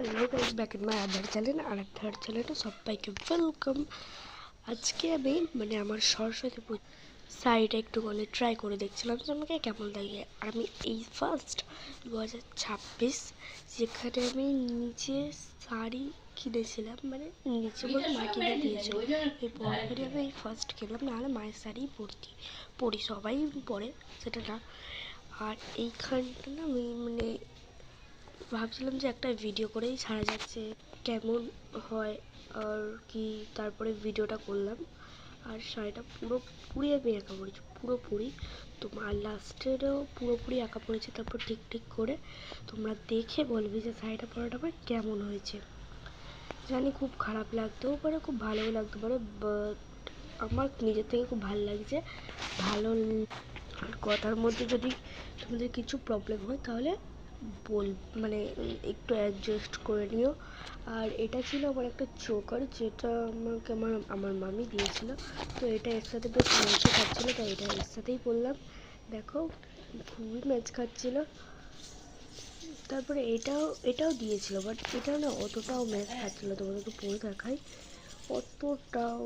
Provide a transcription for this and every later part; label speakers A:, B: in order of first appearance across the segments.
A: Hello guys, back in my other channel আর third চ্যানেলে সবাইকে ওয়েলকাম। আজকে আমি আমার সরস্বতী পুজো শাড়িটা একটুখানি ট্রাই করে দেখছিলাম যে আমাকে কেমন লাগে। আর আমি এই ফার্স্ট 2026 যেখানে আমি নিচে শাড়ি কিনেছিলাম, নিচে বলতে মা কিনে দিয়েছিল। এই পরপরই আমি এই ফার্স্ট কিনলাম, নাহলে মায়ের শাড়ি পরি সবাই পরে, সেটা না। আর এইখানটা না আমি ভাবছিলাম যে একটা ভিডিও করেই ছাড়া যাচ্ছে কেমন হয় আর কি। তারপরে ভিডিওটা করলাম আর শাড়িটা পুরোপুরি আমি একা পড়েছি, পুরোপুরি। তোমার লাস্টেরও পুরোপুরি একা পড়েছি। তারপর ঠিক করে তোমরা দেখে বলবে যে শাড়িটা পরাটা আমার কেমন হয়েছে। জানি খুব খারাপ লাগতেও পারে, খুব ভালোও লাগতে পারে, বাট আমার নিজের থেকে খুব ভালো লাগছে। ভালো আর কথার মধ্যে যদি তোমাদের কিছু প্রবলেম হয় তাহলে একটু অ্যাডজাস্ট করে নিও। আর এটা ছিল আমার একটা চোকার, যেটা আমাকে আমার মামি দিয়েছিল। তো এটা এর সাথে বেশ ম্যাচও খাচ্ছিলো, তাই এটা এর সাথেই পরলাম। দেখো খুবই ম্যাচ খাচ্ছিল। তারপরে এটাও দিয়েছিল, বাট এটাও না অতটাও ম্যাচ খাচ্ছিলো। তোমাদেরকে পরে দেখাই, অতটাও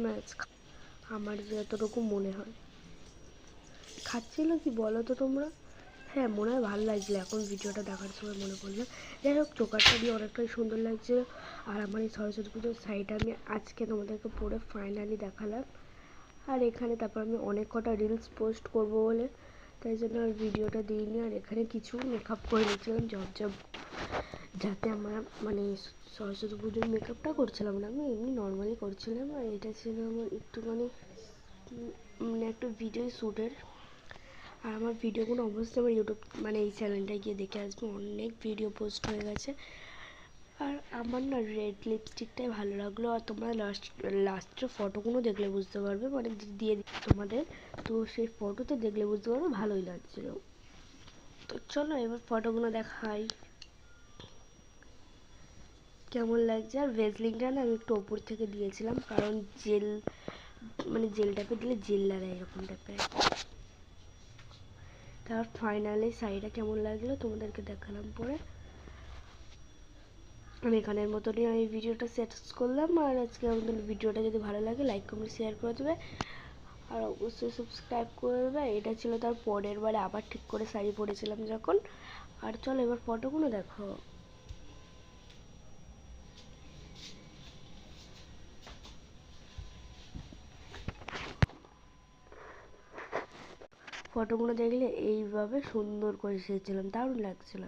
A: ম্যাচ আমার যতটুকু মনে হয় খাচ্ছিল। কি বলো তো তোমরা? হ্যাঁ, মনে হয় ভালো লাগছিলো, এখন ভিডিওটা দেখার সময় মনে পড়লো। যাই হোক, চোকারটা দিয়ে অনেকটাই সুন্দর লাগছে। আর আমার এই সরস্বতী পুজোর শাড়িটা আমি আজকে তোমাদেরকে পরে ফাইনালি দেখালাম। আর এখানে তারপর আমি অনেক কটা রিলস পোস্ট করব বলে তাই জন্য আর ভিডিওটা দিইনি। আর এখানে কিছু মেকআপ করে নিচ্ছিলাম যাতে আমার সরস্বতী পুজোর মেকআপটা করছিলাম না, আমি এমনি নর্মালি করছিলাম। আর এটা ছিল আমার একটুখানি একটা ভিডিও শ্যুটের। আর আমার ভিডিওগুলো অবশ্যই আমার ইউটিউব এই চ্যানেলটায় গিয়ে দেখে আসবে, অনেক ভিডিও পোস্ট হয়ে গেছে। আর আমার না রেড লিপস্টিকটাই ভালো লাগলো। আর তোমরা লাস্টের ফটোগুলো দেখলে বুঝতে পারবে, দিয়ে তোমাদের, তো সেই ফটোতে দেখলে বুঝতে পারবে ভালোই লাগছিল। তো চলো এবার ফটোগুলো দেখাই কেমন লাগছে। আর ভেজলিংটা না আমি একটু ওপর থেকে দিয়েছিলাম, কারণ জেল টাইপের দিলে জেল লাগে এরকম টাইপের। তার ফাইনালি শাড়িটা কেমন লাগলো তোমাদেরকে দেখালাম পরে। আমি এখানের মতনই এই ভিডিওটা শেষ করলাম। আর আজকে আমাদের ভিডিওটা যদি ভালো লাগে লাইক কমেন্ট শেয়ার করে দেবে, আর অবশ্যই সাবস্ক্রাইব করে দেবে। এটা ছিল তার পরের বারে আবার ঠিক করে শাড়ি পরেছিলাম যখন। আর চলো এবার ফটোগুলো দেখো। ফটোগুলো দেখলে এইভাবে সুন্দর করে সেজেছিলাম, দারুণ লাগছিল।